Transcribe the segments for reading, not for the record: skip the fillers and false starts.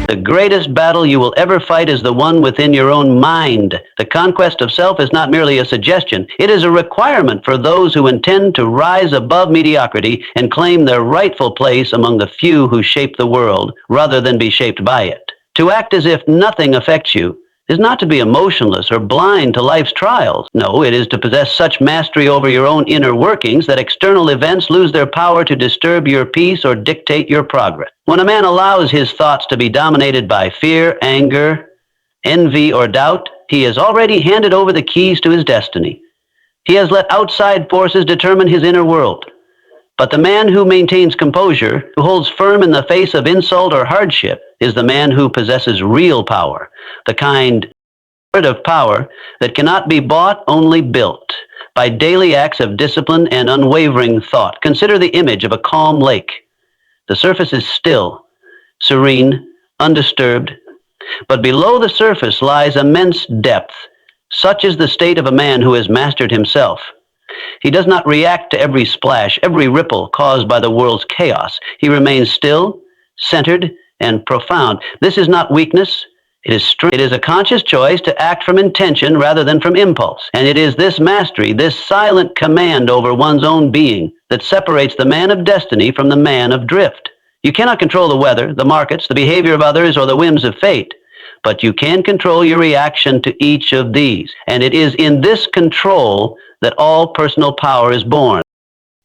The greatest battle you will ever fight is the one within your own mind. The conquest of self is not merely a suggestion. It is a requirement for those who intend to rise above mediocrity and claim their rightful place among the few who shape the world, rather than be shaped by it. To act as if nothing affects you is not to be emotionless or blind to life's trials. No, it is to possess such mastery over your own inner workings that external events lose their power to disturb your peace or dictate your progress. When a man allows his thoughts to be dominated by fear, anger, envy, or doubt, he has already handed over the keys to his destiny. He has let outside forces determine his inner world. But the man who maintains composure, who holds firm in the face of insult or hardship, is the man who possesses real power, the kind of power that cannot be bought, only built by daily acts of discipline and unwavering thought. Consider the image of a calm lake. The surface is still, serene, undisturbed, but below the surface lies immense depth. Such is the state of a man who has mastered himself. He does not react to every splash, every ripple caused by the world's chaos. He remains still, centered, and profound. This is not weakness. It is strength. It is a conscious choice to act from intention rather than from impulse. And it is this mastery, this silent command over one's own being, that separates the man of destiny from the man of drift. You cannot control the weather, the markets, the behavior of others, or the whims of fate. But you can control your reaction to each of these. And it is in this control that all personal power is born.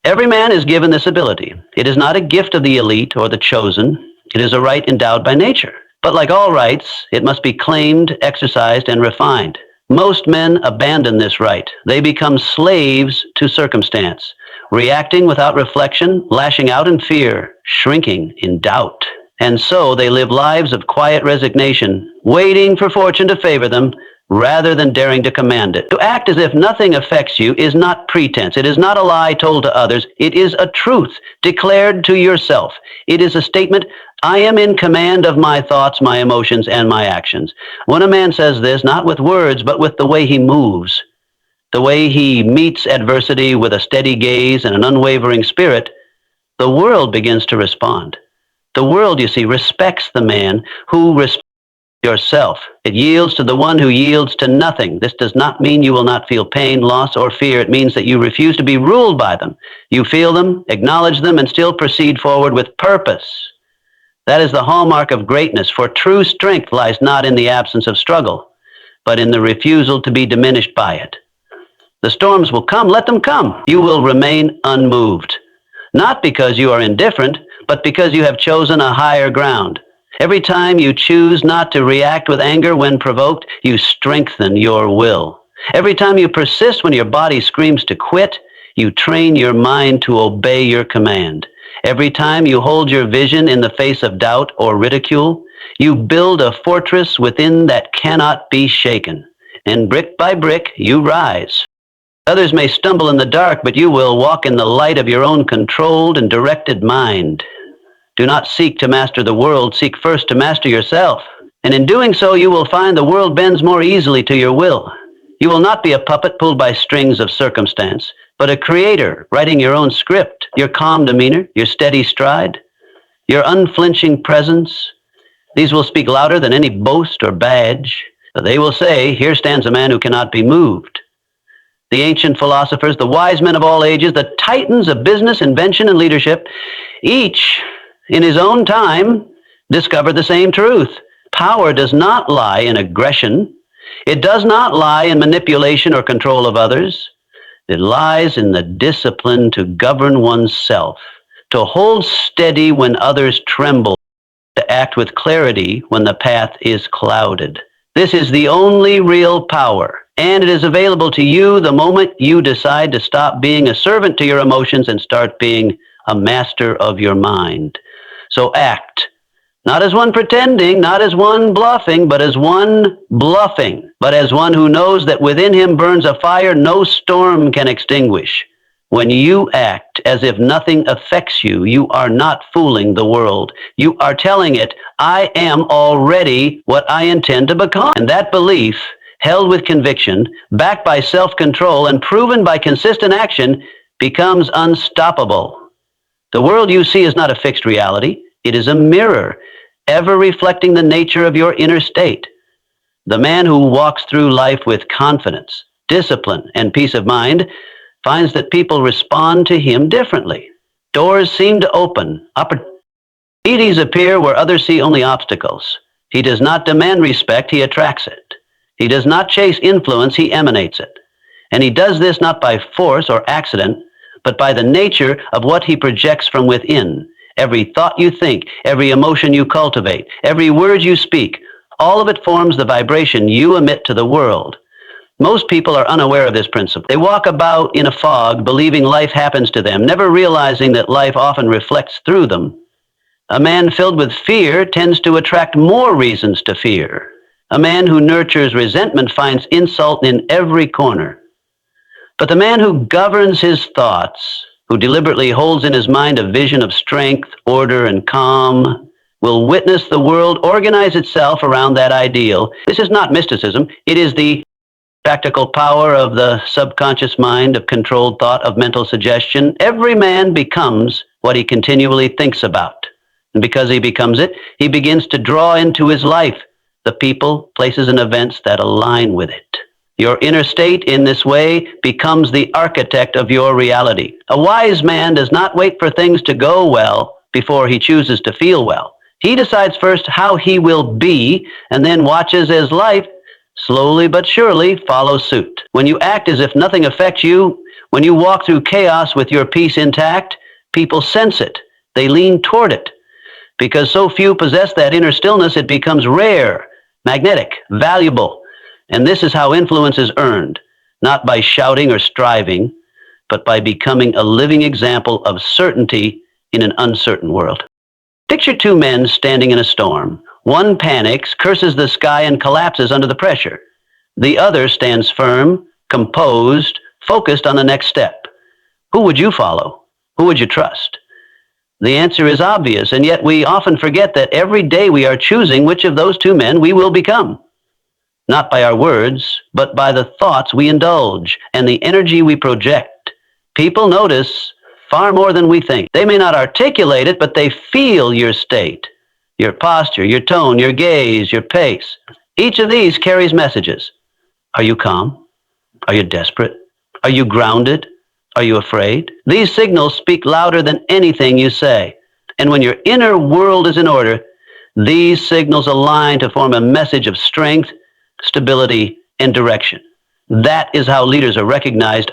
Every man is given this ability. It is not a gift of the elite or the chosen. It is a right endowed by nature. But like all rights, it must be claimed, exercised, and refined. Most men abandon this right. They become slaves to circumstance, reacting without reflection, lashing out in fear, shrinking in doubt. And so they live lives of quiet resignation, waiting for fortune to favor them, rather than daring to command it. To act as if nothing affects you is not pretense. It is not a lie told to others. It is a truth declared to yourself. It is a statement, I am in command of my thoughts, my emotions, and my actions. When a man says this, not with words, but with the way he moves, the way he meets adversity with a steady gaze and an unwavering spirit, the world begins to respond. The world, you see, respects the man who respects yourself. It yields to the one who yields to nothing. This does not mean you will not feel pain, loss, or fear. It means that you refuse to be ruled by them. You feel them, acknowledge them, and still proceed forward with purpose. That is the hallmark of greatness, for true strength lies not in the absence of struggle, but in the refusal to be diminished by it. The storms will come, let them come. You will remain unmoved, not because you are indifferent, but because you have chosen a higher ground. Every time you choose not to react with anger when provoked, you strengthen your will. Every time you persist when your body screams to quit, you train your mind to obey your command. Every time you hold your vision in the face of doubt or ridicule, you build a fortress within that cannot be shaken. And brick by brick, you rise. Others may stumble in the dark, but you will walk in the light of your own controlled and directed mind. Do not seek to master the world, seek first to master yourself. And in doing so, you will find the world bends more easily to your will. You will not be a puppet pulled by strings of circumstance, but a creator writing your own script. Your calm demeanor, your steady stride, your unflinching presence, these will speak louder than any boast or badge. They will say, here stands a man who cannot be moved. The ancient philosophers, the wise men of all ages, the titans of business, invention, and leadership, each in his own time discovered the same truth. Power does not lie in aggression. It does not lie in manipulation or control of others. It lies in the discipline to govern oneself, to hold steady when others tremble, to act with clarity when the path is clouded. This is the only real power, and it is available to you the moment you decide to stop being a servant to your emotions and start being a master of your mind. So act, not as one pretending, not as one bluffing, but as one bluffing, but as one who knows that within him burns a fire no storm can extinguish. When you act as if nothing affects you, you are not fooling the world. You are telling it, I am already what I intend to become. And that belief, held with conviction, backed by self-control, and proven by consistent action, becomes unstoppable. The world you see is not a fixed reality. It is a mirror. ever reflecting the nature of your inner state. The man who walks through life with confidence, discipline, and peace of mind finds that people respond to him differently. Doors seem to open, opportunities appear where others see only obstacles. He does not demand respect, he attracts it. He does not chase influence, he emanates it. And he does this not by force or accident, but by the nature of what he projects from within. Every thought you think, every emotion you cultivate, every word you speak, all of it forms the vibration you emit to the world. Most people are unaware of this principle. They walk about in a fog, believing life happens to them, never realizing that life often reflects through them. A man filled with fear tends to attract more reasons to fear. A man who nurtures resentment finds insult in every corner. But the man who governs his thoughts, who deliberately holds in his mind a vision of strength, order, and calm, will witness the world organize itself around that ideal. This is not mysticism. It is the practical power of the subconscious mind, of controlled thought, of mental suggestion. Every man becomes what he continually thinks about. And because he becomes it, he begins to draw into his life the people, places, and events that align with it. Your inner state, in this way, becomes the architect of your reality. A wise man does not wait for things to go well before he chooses to feel well. He decides first how he will be, and then watches as life, slowly but surely, follows suit. When you act as if nothing affects you, when you walk through chaos with your peace intact, people sense it. They lean toward it. Because so few possess that inner stillness, it becomes rare, magnetic, valuable. And this is how influence is earned, not by shouting or striving, but by becoming a living example of certainty in an uncertain world. Picture two men standing in a storm. One panics, curses the sky, and collapses under the pressure. The other stands firm, composed, focused on the next step. Who would you follow? Who would you trust? The answer is obvious, and yet we often forget that every day we are choosing which of those two men we will become. Not by our words, but by the thoughts we indulge and the energy we project. People notice far more than we think. They may not articulate it, but they feel your state, your posture, your tone, your gaze, your pace. Each of these carries messages. Are you calm? Are you desperate? Are you grounded? Are you afraid? These signals speak louder than anything you say. And when your inner world is in order, these signals align to form a message of strength, stability, and direction. That is how leaders are recognized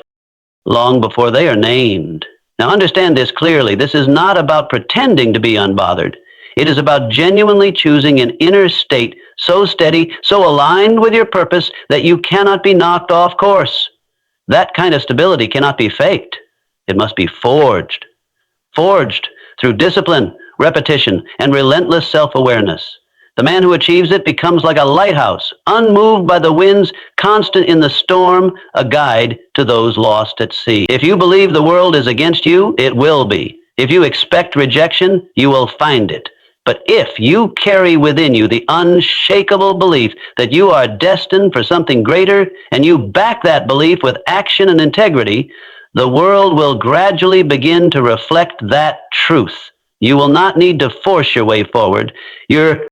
long before they are named. Now understand this clearly. This is not about pretending to be unbothered. It is about genuinely choosing an inner state so steady, so aligned with your purpose that you cannot be knocked off course. That kind of stability cannot be faked. It must be forged. Forged through discipline, repetition, and relentless self-awareness. The man who achieves it becomes like a lighthouse, unmoved by the winds, constant in the storm, a guide to those lost at sea. If you believe the world is against you, it will be. If you expect rejection, you will find it. But if you carry within you the unshakable belief that you are destined for something greater, and you back that belief with action and integrity, the world will gradually begin to reflect that truth. You will not need to force your way forward. Your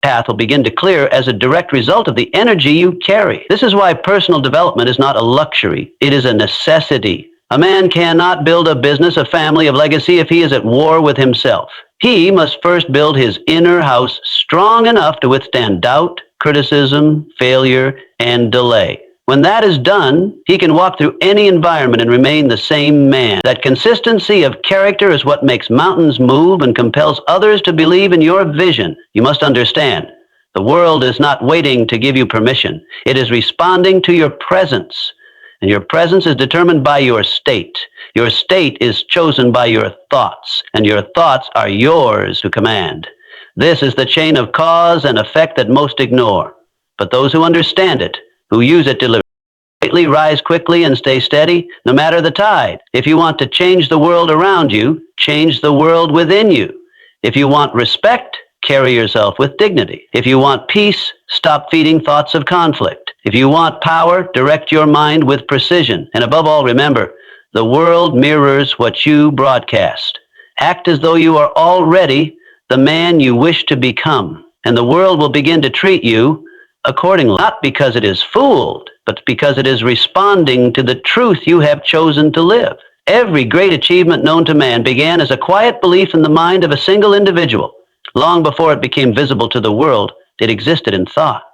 path will begin to clear as a direct result of the energy you carry. This is why personal development is not a luxury. It is a necessity. A man cannot build a business, a family, a legacy if he is at war with himself. He must first build his inner house strong enough to withstand doubt, criticism, failure, and delay. When that is done, he can walk through any environment and remain the same man. That consistency of character is what makes mountains move and compels others to believe in your vision. You must understand, the world is not waiting to give you permission. It is responding to your presence. And your presence is determined by your state. Your state is chosen by your thoughts, and your thoughts are yours to command. This is the chain of cause and effect that most ignore. But those who understand it, who use it deliberately, rise quickly and stay steady, no matter the tide. If you want to change the world around you, change the world within you. If you want respect, carry yourself with dignity. If you want peace, stop feeding thoughts of conflict. If you want power, direct your mind with precision. And above all, remember, the world mirrors what you broadcast. Act as though you are already the man you wish to become, and the world will begin to treat you accordingly, not because it is fooled, but because it is responding to the truth you have chosen to live. Every great achievement known to man began as a quiet belief in the mind of a single individual. Long before it became visible to the world, it existed in thought.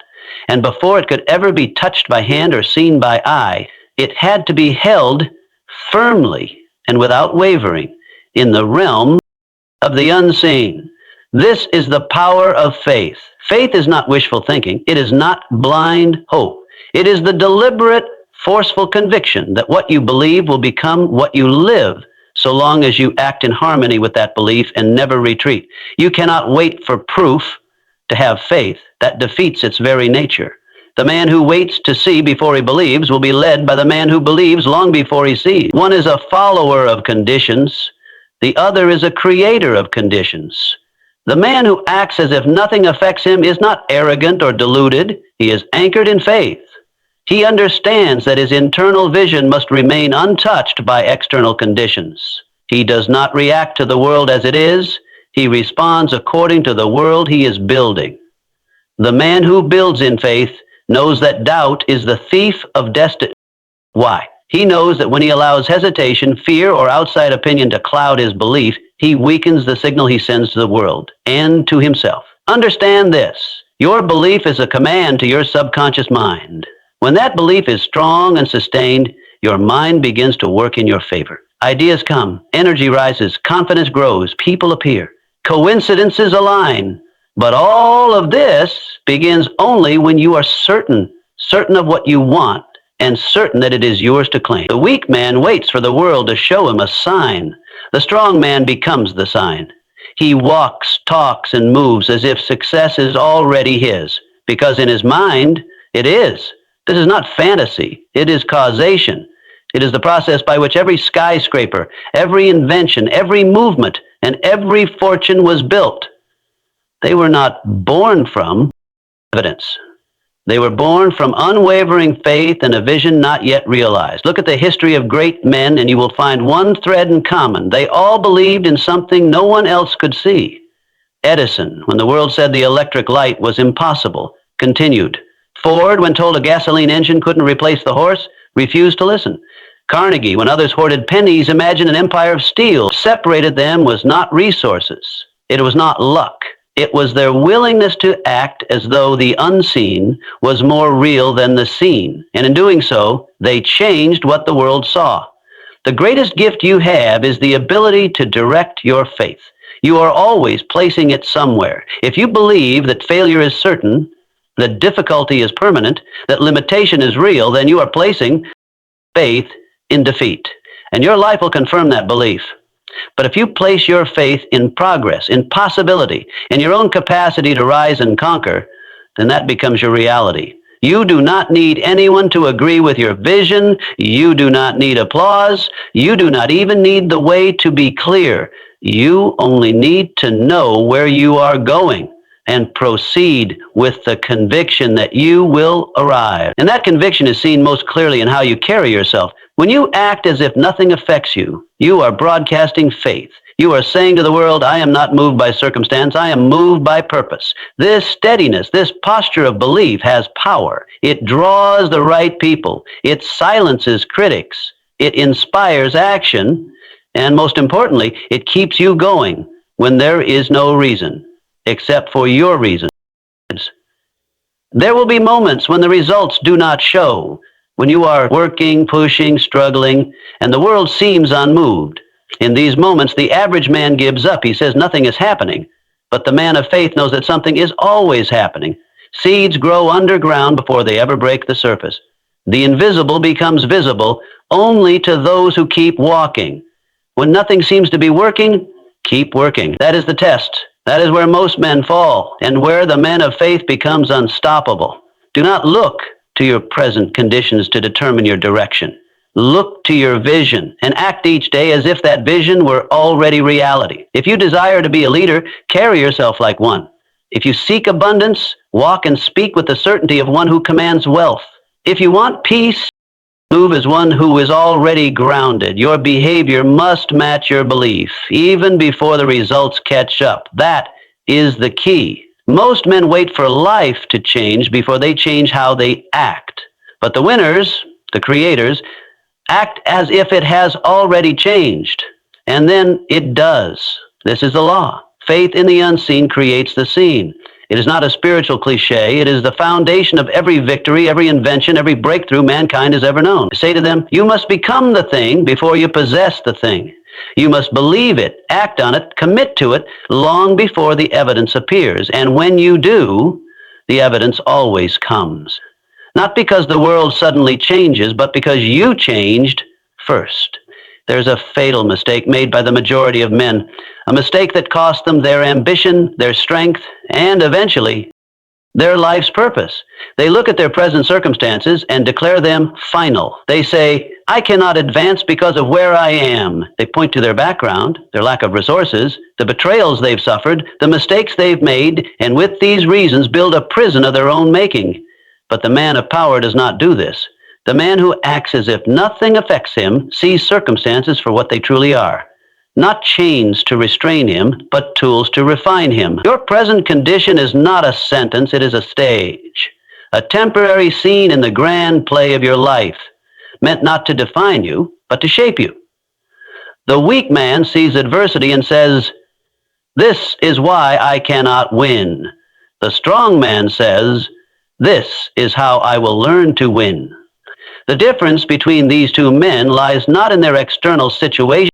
And before it could ever be touched by hand or seen by eye, it had to be held firmly and without wavering in the realm of the unseen. This is the power of faith. Faith is not wishful thinking. It is not blind hope. It is the deliberate, forceful conviction that what you believe will become what you live, so long as you act in harmony with that belief and never retreat. You cannot wait for proof to have faith. That defeats its very nature. The man who waits to see before he believes will be led by the man who believes long before he sees. One is a follower of conditions. The other is a creator of conditions. The man who acts as if nothing affects him is not arrogant or deluded. He is anchored in faith. He understands that his internal vision must remain untouched by external conditions. He does not react to the world as it is. He responds according to the world he is building. The man who builds in faith knows that doubt is the thief of destiny. Why? He knows that when he allows hesitation, fear, or outside opinion to cloud his belief, he weakens the signal he sends to the world and to himself. Understand this. Your belief is a command to your subconscious mind. When that belief is strong and sustained, your mind begins to work in your favor. Ideas come, energy rises, confidence grows, people appear, coincidences align. But all of this begins only when you are certain of what you want and certain that it is yours to claim. The weak man waits for the world to show him a sign. The strong man becomes the sign. He walks, talks, and moves as if success is already his, because in his mind, it is. This is not fantasy. It is causation. It is the process by which every skyscraper, every invention, every movement, and every fortune was built. They were not born from evidence. They were born from unwavering faith and a vision not yet realized. Look at the history of great men and you will find one thread in common. They all believed in something no one else could see. Edison, when the world said the electric light was impossible, continued. Ford, when told a gasoline engine couldn't replace the horse, refused to listen. Carnegie, when others hoarded pennies, imagined an empire of steel. Separated them was not resources. It was not luck. It was their willingness to act as though the unseen was more real than the seen. And in doing so, they changed what the world saw. The greatest gift you have is the ability to direct your faith. You are always placing it somewhere. If you believe that failure is certain, that difficulty is permanent, that limitation is real, then you are placing faith in defeat. And your life will confirm that belief. But if you place your faith in progress, in possibility, in your own capacity to rise and conquer, then that becomes your reality. You do not need anyone to agree with your vision. You do not need applause. You do not even need the way to be clear. You only need to know where you are going and proceed with the conviction that you will arrive. And that conviction is seen most clearly in how you carry yourself. When you act as if nothing affects you, you are broadcasting faith. You are saying to the world, I am not moved by circumstance, I am moved by purpose. This steadiness, this posture of belief has power. It draws the right people. It silences critics. It inspires action. And most importantly, it keeps you going when there is no reason except for your reasons. There will be moments when the results do not show, when you are working, pushing, struggling, and the world seems unmoved. In these moments, the average man gives up. He says nothing is happening. But the man of faith knows that something is always happening. Seeds grow underground before they ever break the surface. The invisible becomes visible only to those who keep walking. When nothing seems to be working, keep working. That is the test. That is where most men fall, and where the man of faith becomes unstoppable. Do not look to your present conditions to determine your direction. Look to your vision and act each day as if that vision were already reality. If you desire to be a leader, carry yourself like one. If you seek abundance, walk and speak with the certainty of one who commands wealth. If you want peace, move as one who is already grounded. Your behavior must match your belief, even before the results catch up. That is the key. Most men wait for life to change before they change how they act. But the winners, the creators, act as if it has already changed. And then it does. This is the law. Faith in the unseen creates the seen. It is not a spiritual cliche. It is the foundation of every victory, every invention, every breakthrough mankind has ever known. I say to them, you must become the thing before you possess the thing. You must believe it, act on it, commit to it long before the evidence appears. And when you do, the evidence always comes. Not because the world suddenly changes, but because you changed first. There's a fatal mistake made by the majority of men, a mistake that cost them their ambition, their strength, and eventually their life's purpose. They look at their present circumstances and declare them final. They say, I cannot advance because of where I am. They point to their background, their lack of resources, the betrayals they've suffered, the mistakes they've made, and with these reasons build a prison of their own making. But the man of power does not do this. The man who acts as if nothing affects him sees circumstances for what they truly are. Not chains to restrain him, but tools to refine him. Your present condition is not a sentence, it is a stage. A temporary scene in the grand play of your life, meant not to define you, but to shape you. The weak man sees adversity and says, this is why I cannot win. The strong man says, this is how I will learn to win. The difference between these two men lies not in their external situation,